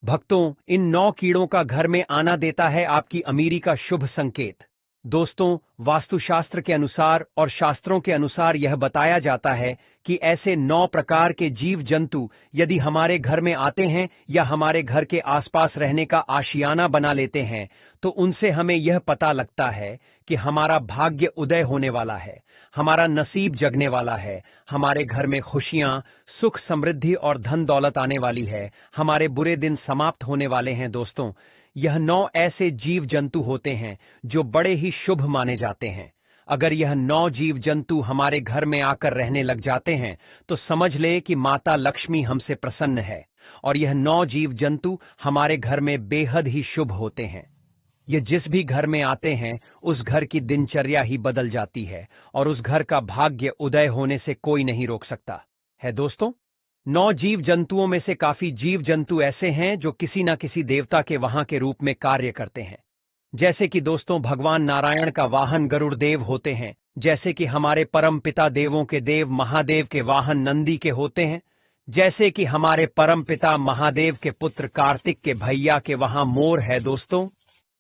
भक्तों, इन 9 कीड़ों का घर में आना देता है आपकी अमीरी का शुभ संकेत। दोस्तों, वास्तुशास्त्र के अनुसार और शास्त्रों के अनुसार यह बताया जाता है कि ऐसे 9 प्रकार के जीव जंतु यदि हमारे घर में आते हैं या हमारे घर के आसपास रहने का आशियाना बना लेते हैं, तो उनसे हमें यह पता लगता है कि हमारा भाग्य उदय होने वाला है, हमारा नसीब जगने वाला है, हमारे घर में खुशियां, सुख समृद्धि और धन दौलत आने वाली है, हमारे बुरे दिन समाप्त होने वाले हैं। दोस्तों, यह 9 ऐसे जीव जंतु होते हैं जो बड़े ही शुभ माने जाते हैं। अगर यह 9 जीव जंतु हमारे घर में आकर रहने लग जाते हैं तो समझ ले कि माता लक्ष्मी हमसे प्रसन्न है, और यह 9 जीव जंतु हमारे घर में बेहद ही शुभ होते हैं। ये जिस भी घर में आते हैं उस घर की दिनचर्या ही बदल जाती है, और उस घर का भाग्य उदय होने से कोई नहीं रोक सकता है। दोस्तों, 9 जीव जंतुओं में से काफी जीव जंतु ऐसे हैं जो किसी न किसी देवता के वहां के रूप में कार्य करते हैं। जैसे कि दोस्तों, भगवान नारायण का वाहन गरुड़ देव होते हैं, जैसे कि हमारे परम पिता देवों के देव महादेव के वाहन नंदी के होते हैं, जैसे कि हमारे परम पिता महादेव के पुत्र कार्तिक के भैया के वहां मोर है। दोस्तों,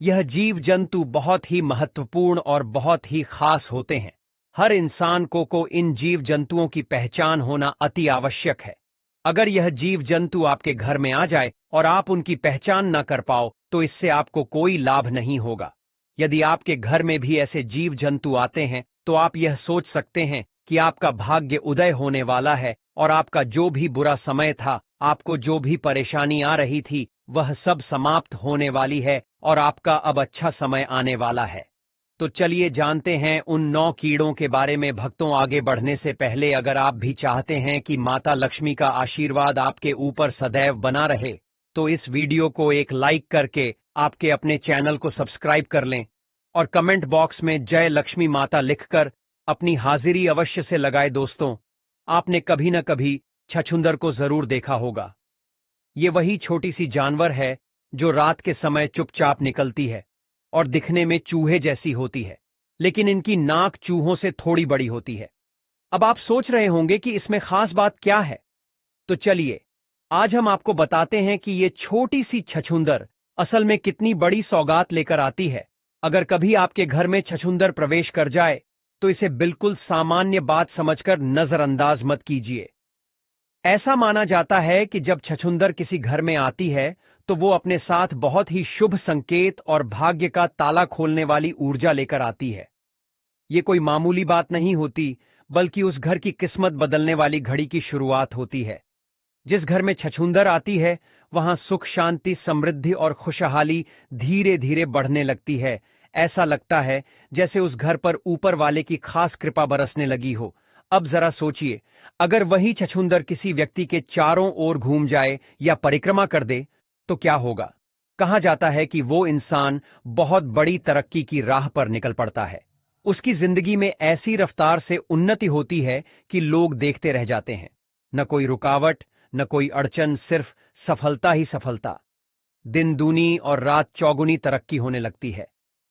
यह जीव जंतु बहुत ही महत्वपूर्ण और बहुत ही खास होते हैं। हर इंसान को इन जीव जंतुओं की पहचान होना अति आवश्यक है। अगर यह जीव जंतु आपके घर में आ जाए और आप उनकी पहचान न कर पाओ तो इससे आपको कोई लाभ नहीं होगा। यदि आपके घर में भी ऐसे जीव जंतु आते हैं तो आप यह सोच सकते हैं कि आपका भाग्य उदय होने वाला है, और आपका जो भी बुरा समय था, आपको जो भी परेशानी आ रही थी, वह सब समाप्त होने वाली है और आपका अब अच्छा समय आने वाला है। तो चलिए जानते हैं उन 9 कीड़ों के बारे में। भक्तों, आगे बढ़ने से पहले अगर आप भी चाहते हैं कि माता लक्ष्मी का आशीर्वाद आपके ऊपर सदैव बना रहे, तो इस वीडियो को एक लाइक करके आपके अपने चैनल को सब्सक्राइब कर लें, और कमेंट बॉक्स में जय लक्ष्मी माता लिखकर अपनी हाजिरी अवश्य से लगाए। दोस्तों, आपने कभी न कभी छछूंदर को जरूर देखा होगा। ये वही छोटी सी जानवर है जो रात के समय चुपचाप निकलती है और दिखने में चूहे जैसी होती है, लेकिन इनकी नाक चूहों से थोड़ी बड़ी होती है। अब आप सोच रहे होंगे कि इसमें खास बात क्या है, तो चलिए आज हम आपको बताते हैं कि ये छोटी सी छछूंदर असल में कितनी बड़ी सौगात लेकर आती है। अगर कभी आपके घर में छछूंदर प्रवेश कर जाए तो इसे बिल्कुल सामान्य बात समझकर नजरअंदाज मत कीजिए। ऐसा माना जाता है कि जब छछूंदर किसी घर में आती है तो वो अपने साथ बहुत ही शुभ संकेत और भाग्य का ताला खोलने वाली ऊर्जा लेकर आती है। ये कोई मामूली बात नहीं होती, बल्कि उस घर की किस्मत बदलने वाली घड़ी की शुरुआत होती है। जिस घर में छछूंदर आती है वहां सुख, शांति, समृद्धि और खुशहाली धीरे धीरे बढ़ने लगती है। ऐसा लगता है जैसे उस घर पर ऊपर वाले की खास कृपा बरसने लगी हो। अब जरा सोचिए, अगर वही छछूंदर किसी व्यक्ति के चारों ओर घूम जाए या परिक्रमा कर दे तो क्या होगा। कहा जाता है कि वो इंसान बहुत बड़ी तरक्की की राह पर निकल पड़ता है। उसकी जिंदगी में ऐसी रफ्तार से उन्नति होती है कि लोग देखते रह जाते हैं। न कोई रुकावट, न कोई अड़चन, सिर्फ सफलता ही सफलता। दिन दूनी और रात चौगुनी तरक्की होने लगती है।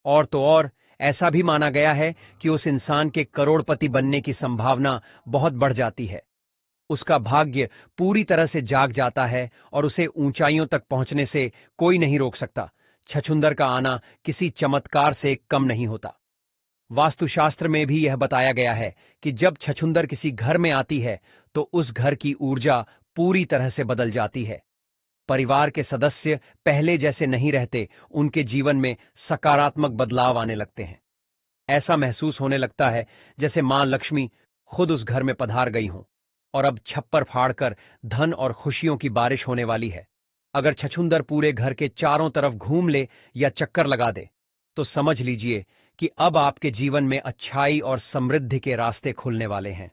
और तो और, ऐसा भी माना गया है कि उस इंसान के करोड़पति बनने की संभावना बहुत बढ़ जाती है। उसका भाग्य पूरी तरह से जाग जाता है और उसे ऊंचाइयों तक पहुंचने से कोई नहीं रोक सकता। छछूंदर का आना किसी चमत्कार से कम नहीं होता। वास्तुशास्त्र में भी यह बताया गया है कि जब छछूंदर किसी घर में आती है तो उस घर की ऊर्जा पूरी तरह से बदल जाती है। परिवार के सदस्य पहले जैसे नहीं रहते, उनके जीवन में सकारात्मक बदलाव आने लगते हैं। ऐसा महसूस होने लगता है जैसे मां लक्ष्मी खुद उस घर में पधार गई हों, और अब छप्पर फाड़कर धन और खुशियों की बारिश होने वाली है। अगर छछूंदर पूरे घर के चारों तरफ घूम ले या चक्कर लगा दे तो समझ लीजिए कि अब आपके जीवन में अच्छाई और समृद्धि के रास्ते खुलने वाले हैं।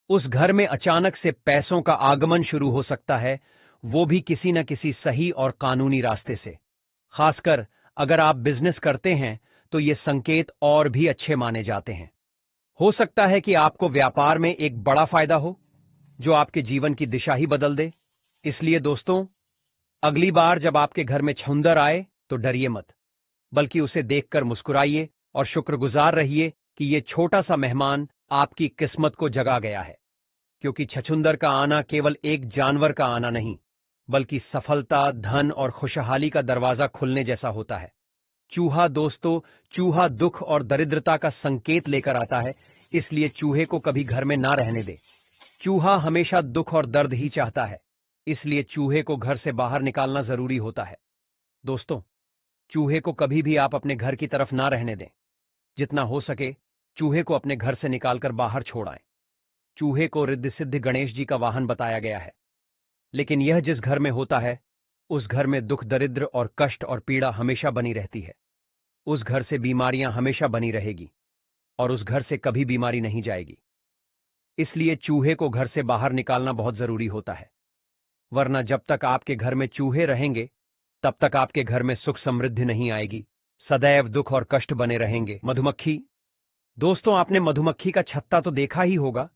उस घर में अचानक से पैसों का आगमन शुरू हो सकता है, वो भी किसी न किसी सही और कानूनी रास्ते से। खासकर अगर आप बिजनेस करते हैं तो ये संकेत और भी अच्छे माने जाते हैं। हो सकता है कि आपको व्यापार में एक बड़ा फायदा हो जो आपके जीवन की दिशा ही बदल दे। इसलिए दोस्तों, अगली बार जब आपके घर में छछूंदर आए तो डरिए मत, बल्कि उसे देखकर मुस्कुराइए और शुक्रगुजार रहिए कि ये छोटा सा मेहमान आपकी किस्मत को जगा गया है। क्योंकि छछूंदर का आना केवल एक जानवर का आना नहीं, बल्कि सफलता, धन और खुशहाली का दरवाजा खुलने जैसा होता है। चूहा दोस्तों, चूहा दुख और दरिद्रता का संकेत लेकर आता है, इसलिए चूहे को कभी घर में ना रहने दे। चूहा हमेशा दुख और दर्द ही चाहता है, इसलिए चूहे को घर से बाहर निकालना जरूरी होता है। दोस्तों, चूहे को कभी भी आप अपने घर की तरफ ना रहने दें। जितना हो सके चूहे को अपने घर से निकालकर बाहर छोड़ आएं। चूहे को रिद्धि सिद्धि गणेश जी का वाहन बताया गया है, लेकिन यह जिस घर में होता है उस घर में दुख, दरिद्र और कष्ट और पीड़ा हमेशा बनी रहती है। उस घर से बीमारियां हमेशा बनी रहेगी और उस घर से कभी बीमारी नहीं जाएगी। इसलिए चूहे को घर से बाहर निकालना बहुत जरूरी होता है, वरना जब तक आपके घर में चूहे रहेंगे तब तक आपके घर में सुख समृद्धि नहीं आएगी। सदैव दुख और कष्ट बने रहेंगे। मधुमक्खी दोस्तों, आपने मधुमक्खी का छत्ता तो देखा ही होगा।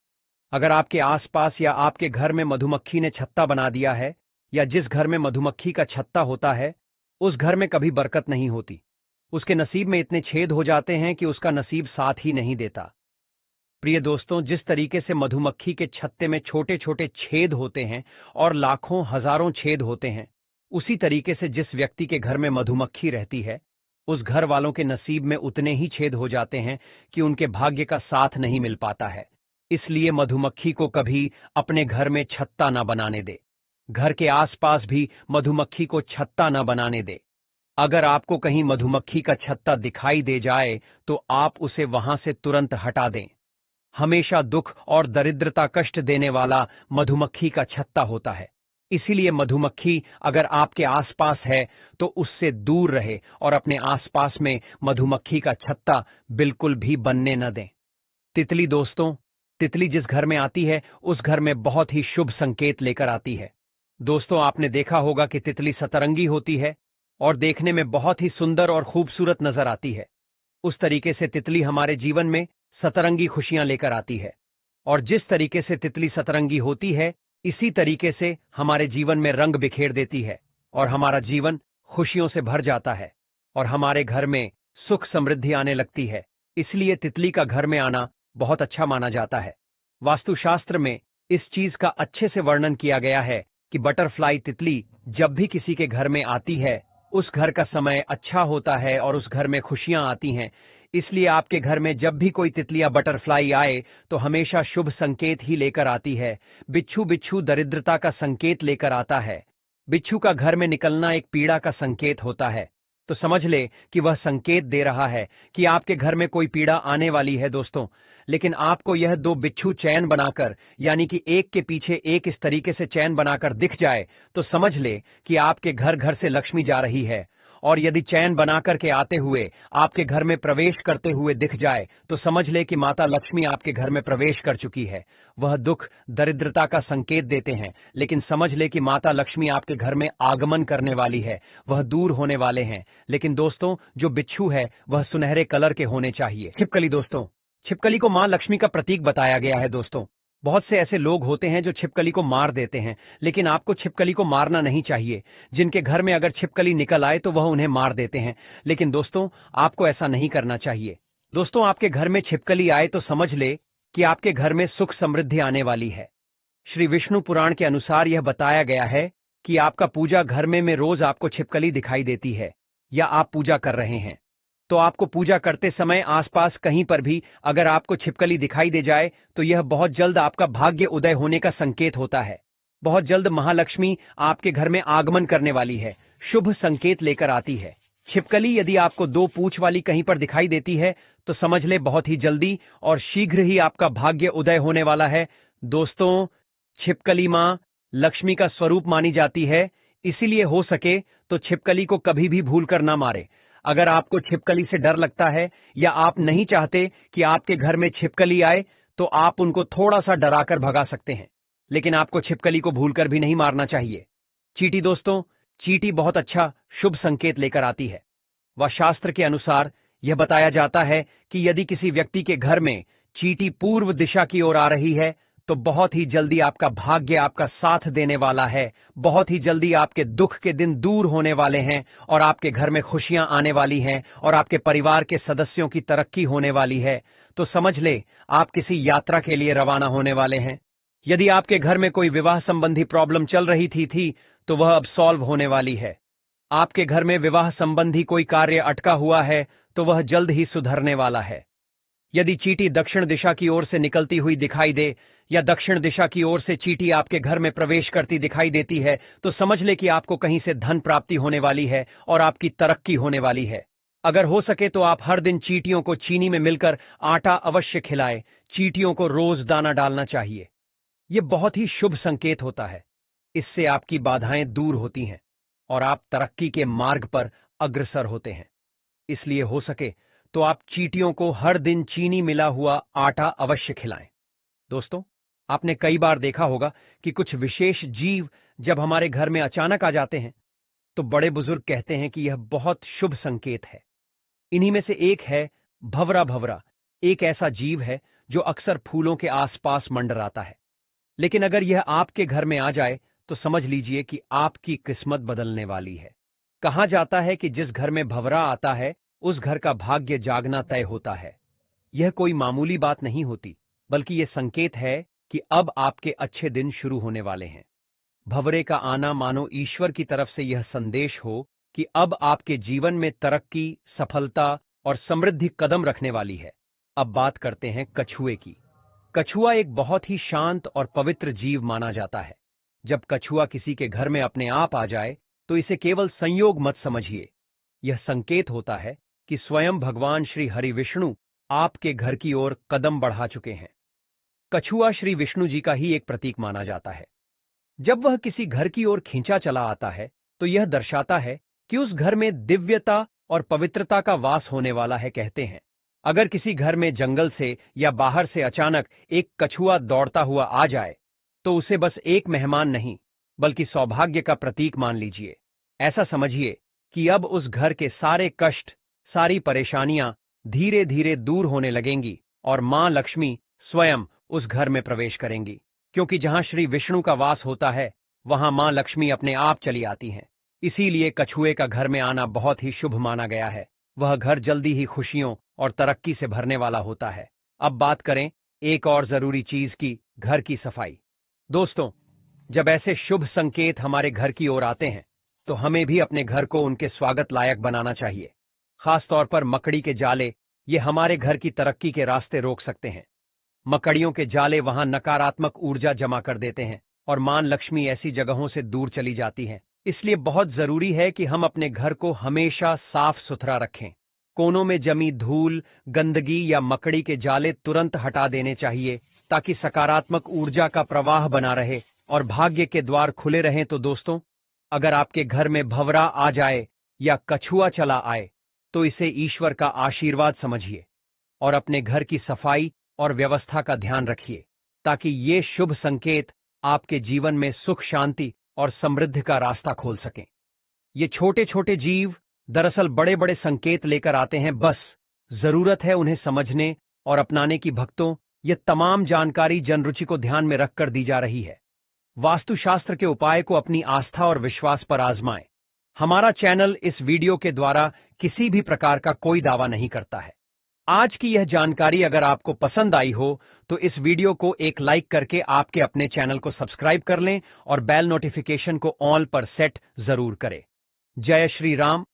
अगर आपके आसपास या आपके घर में मधुमक्खी ने छत्ता बना दिया है, या जिस घर में मधुमक्खी का छत्ता होता है उस घर में कभी बरकत नहीं होती। उसके नसीब में इतने छेद हो जाते हैं कि उसका नसीब साथ ही नहीं देता। प्रिय दोस्तों, जिस तरीके से मधुमक्खी के छत्ते में छोटे छोटे छेद होते हैं और लाखों हजारों छेद होते हैं, उसी तरीके से जिस व्यक्ति के घर में मधुमक्खी रहती है उस घर वालों के नसीब में उतने ही छेद हो जाते हैं कि उनके भाग्य का साथ नहीं मिल पाता है। इसलिए मधुमक्खी को कभी अपने घर में छत्ता न बनाने दे। घर के आसपास भी मधुमक्खी को छत्ता न बनाने दे। अगर आपको कहीं मधुमक्खी का छत्ता दिखाई दे जाए तो आप उसे वहां से तुरंत हटा दें। हमेशा दुख और दरिद्रता कष्ट देने वाला मधुमक्खी का छत्ता होता है। इसीलिए मधुमक्खी अगर आपके आसपास है तो उससे दूर रहे और अपने आसपास में मधुमक्खी का छत्ता बिल्कुल भी बनने न दें। तितली दोस्तों, तितली जिस घर में आती है उस घर में बहुत ही शुभ संकेत लेकर आती है। दोस्तों, आपने देखा होगा कि तितली सतरंगी होती है और देखने में बहुत ही सुंदर और खूबसूरत नजर आती है। उस तरीके से तितली हमारे जीवन में सतरंगी खुशियां लेकर आती है, और जिस तरीके से तितली सतरंगी होती है इसी तरीके से हमारे जीवन में रंग बिखेर देती है और हमारा जीवन खुशियों से भर जाता है और हमारे घर में सुख समृद्धि आने लगती है। इसलिए तितली का घर में आना बहुत अच्छा माना जाता है। वास्तुशास्त्र में इस चीज का अच्छे से वर्णन किया गया है कि बटरफ्लाई तितली जब भी किसी के घर में आती है उस घर का समय अच्छा होता है और उस घर में खुशियां आती हैं। इसलिए आपके घर में जब भी कोई तितली या बटरफ्लाई आए तो हमेशा शुभ संकेत ही लेकर आती है। बिच्छू बिच्छू दरिद्रता का संकेत लेकर आता है। बिच्छू का घर में निकलना एक पीड़ा का संकेत होता है, तो समझ ले कि वह संकेत दे रहा है कि आपके घर में कोई पीड़ा आने वाली है। दोस्तों, लेकिन आपको यह दो बिच्छू चैन बनाकर, यानी कि एक के पीछे एक इस तरीके से चैन बनाकर दिख जाए तो समझ ले कि आपके घर घर से लक्ष्मी जा रही है। और यदि चैन बनाकर के आते हुए आपके घर में प्रवेश करते हुए दिख जाए तो समझ ले कि माता लक्ष्मी आपके घर में प्रवेश कर चुकी है। वह दुख दरिद्रता का संकेत देते हैं, लेकिन समझ ले कि माता लक्ष्मी आपके घर में आगमन करने वाली है, वह दूर होने वाले हैं। लेकिन दोस्तों, जो बिच्छू है वह सुनहरे कलर के होने चाहिए। छिपकली दोस्तों, छिपकली को मां लक्ष्मी का प्रतीक बताया गया है। दोस्तों, बहुत से ऐसे लोग होते हैं जो छिपकली को मार देते हैं, लेकिन आपको छिपकली को मारना नहीं चाहिए। जिनके घर में अगर छिपकली निकल आए तो वह उन्हें मार देते हैं, लेकिन दोस्तों आपको ऐसा नहीं करना चाहिए। दोस्तों, आपके घर में छिपकली आए तो समझ ले कि आपके घर में सुख समृद्धि आने वाली है। श्री विष्णु पुराण के अनुसार यह बताया गया है कि आपका पूजा घर में रोज आपको छिपकली दिखाई देती है या आप पूजा कर रहे हैं, तो आपको पूजा करते समय आसपास कहीं पर भी अगर आपको छिपकली दिखाई दे जाए तो यह बहुत जल्द आपका भाग्य उदय होने का संकेत होता है। बहुत जल्द महालक्ष्मी आपके घर में आगमन करने वाली है, शुभ संकेत लेकर आती है। छिपकली यदि आपको दो पूंछ वाली कहीं पर दिखाई देती है तो समझ ले बहुत ही जल्दी और शीघ्र ही आपका भाग्य उदय होने वाला है। दोस्तों, छिपकली मां लक्ष्मी का स्वरूप मानी जाती है, इसीलिए हो सके तो छिपकली को कभी भी भूल कर ना मारे। अगर आपको छिपकली से डर लगता है या आप नहीं चाहते कि आपके घर में छिपकली आए तो आप उनको थोड़ा सा डराकर भगा सकते हैं, लेकिन आपको छिपकली को भूलकर भी नहीं मारना चाहिए। चींटी दोस्तों, चींटी बहुत अच्छा शुभ संकेत लेकर आती है। वह शास्त्र के अनुसार यह बताया जाता है कि यदि किसी व्यक्ति के घर में चींटी पूर्व दिशा की ओर आ रही है तो बहुत ही जल्दी आपका भाग्य आपका साथ देने वाला है। बहुत ही जल्दी आपके दुख के दिन दूर होने वाले हैं और आपके घर में खुशियां आने वाली हैं और आपके परिवार के सदस्यों की तरक्की होने वाली है। तो समझ ले आप किसी यात्रा के लिए रवाना होने वाले हैं। यदि आपके घर में कोई विवाह संबंधी प्रॉब्लम चल रही थी तो वह अब सॉल्व होने वाली है। आपके घर में विवाह संबंधी कोई कार्य अटका हुआ है तो वह जल्द ही सुधरने वाला है। यदि चींटी दक्षिण दिशा की ओर से निकलती हुई दिखाई दे या दक्षिण दिशा की ओर से चींटी आपके घर में प्रवेश करती दिखाई देती है तो समझ ले कि आपको कहीं से धन प्राप्ति होने वाली है और आपकी तरक्की होने वाली है। अगर हो सके तो आप हर दिन चींटियों को चीनी में मिलकर आटा अवश्य खिलाएं। चींटियों को रोज दाना डालना चाहिए। यह बहुत ही शुभ संकेत होता है। इससे आपकी बाधाएं दूर होती हैं और आप तरक्की के मार्ग पर अग्रसर होते हैं। इसलिए हो सके तो आप चींटियों को हर दिन चीनी मिला हुआ आटा अवश्य खिलाएं। दोस्तों, आपने कई बार देखा होगा कि कुछ विशेष जीव जब हमारे घर में अचानक आ जाते हैं तो बड़े बुजुर्ग कहते हैं कि यह बहुत शुभ संकेत है। इन्हीं में से एक है भंवरा। भंवरा एक ऐसा जीव है जो अक्सर फूलों के आसपास मंडराता है। लेकिन अगर यह आपके घर में आ जाए तो समझ लीजिए कि आपकी किस्मत बदलने वाली है। कहा जाता है कि जिस घर में भंवरा आता है उस घर का भाग्य जागना तय होता है। यह कोई मामूली बात नहीं होती, बल्कि यह संकेत है कि अब आपके अच्छे दिन शुरू होने वाले हैं। भंवरे का आना मानो ईश्वर की तरफ से यह संदेश हो कि अब आपके जीवन में तरक्की, सफलता और समृद्धि कदम रखने वाली है। अब बात करते हैं कछुए की। कछुआ एक बहुत ही शांत और पवित्र जीव माना जाता है। जब कछुआ किसी के घर में अपने आप आ जाए तो इसे केवल संयोग मत समझिए। यह संकेत होता है कि स्वयं भगवान श्री हरि विष्णु आपके घर की ओर कदम बढ़ा चुके हैं। कछुआ श्री विष्णु जी का ही एक प्रतीक माना जाता है। जब वह किसी घर की ओर खींचा चला आता है तो यह दर्शाता है कि उस घर में दिव्यता और पवित्रता का वास होने वाला है। कहते हैं, अगर किसी घर में जंगल से या बाहर से अचानक एक कछुआ दौड़ता हुआ आ जाए तो उसे बस एक मेहमान नहीं बल्कि सौभाग्य का प्रतीक मान लीजिए। ऐसा समझिए कि अब उस घर के सारे कष्ट, सारी परेशानियां धीरे धीरे दूर होने लगेंगी और मां लक्ष्मी स्वयं उस घर में प्रवेश करेंगी। क्योंकि जहां श्री विष्णु का वास होता है वहां मां लक्ष्मी अपने आप चली आती हैं। इसीलिए कछुए का घर में आना बहुत ही शुभ माना गया है। वह घर जल्दी ही खुशियों और तरक्की से भरने वाला होता है। अब बात करें एक और जरूरी चीज की, घर की सफाई। दोस्तों, जब ऐसे शुभ संकेत हमारे घर की ओर आते हैं तो हमें भी अपने घर को उनके स्वागत लायक बनाना चाहिए। खासतौर पर मकड़ी के जाले ये हमारे घर की तरक्की के रास्ते रोक सकते हैं। मकड़ियों के जाले वहां नकारात्मक ऊर्जा जमा कर देते हैं और मां लक्ष्मी ऐसी जगहों से दूर चली जाती हैं। इसलिए बहुत जरूरी है कि हम अपने घर को हमेशा साफ सुथरा रखें। कोनों में जमी धूल, गंदगी या मकड़ी के जाले तुरंत हटा देने चाहिए ताकि सकारात्मक ऊर्जा का प्रवाह बना रहे और भाग्य के द्वार खुले रहें। तो दोस्तों, अगर आपके घर में भंवरा आ जाए या कछुआ चला आए तो इसे ईश्वर का आशीर्वाद समझिए और अपने घर की सफाई और व्यवस्था का ध्यान रखिए ताकि ये शुभ संकेत आपके जीवन में सुख, शांति और समृद्धि का रास्ता खोल सकें। ये छोटे छोटे जीव दरअसल बड़े बड़े संकेत लेकर आते हैं। बस जरूरत है उन्हें समझने और अपनाने की। भक्तों, ये तमाम जानकारी जनरुचि को ध्यान में रखकर दी जा रही है। वास्तुशास्त्र के उपाय को अपनी आस्था और विश्वास पर आजमाएं। हमारा चैनल इस वीडियो के द्वारा किसी भी प्रकार का कोई दावा नहीं करता है। आज की यह जानकारी अगर आपको पसंद आई हो तो इस वीडियो को एक लाइक करके आपके अपने चैनल को सब्सक्राइब कर लें और बेल नोटिफिकेशन को ऑल पर सेट जरूर करें। जय श्री राम।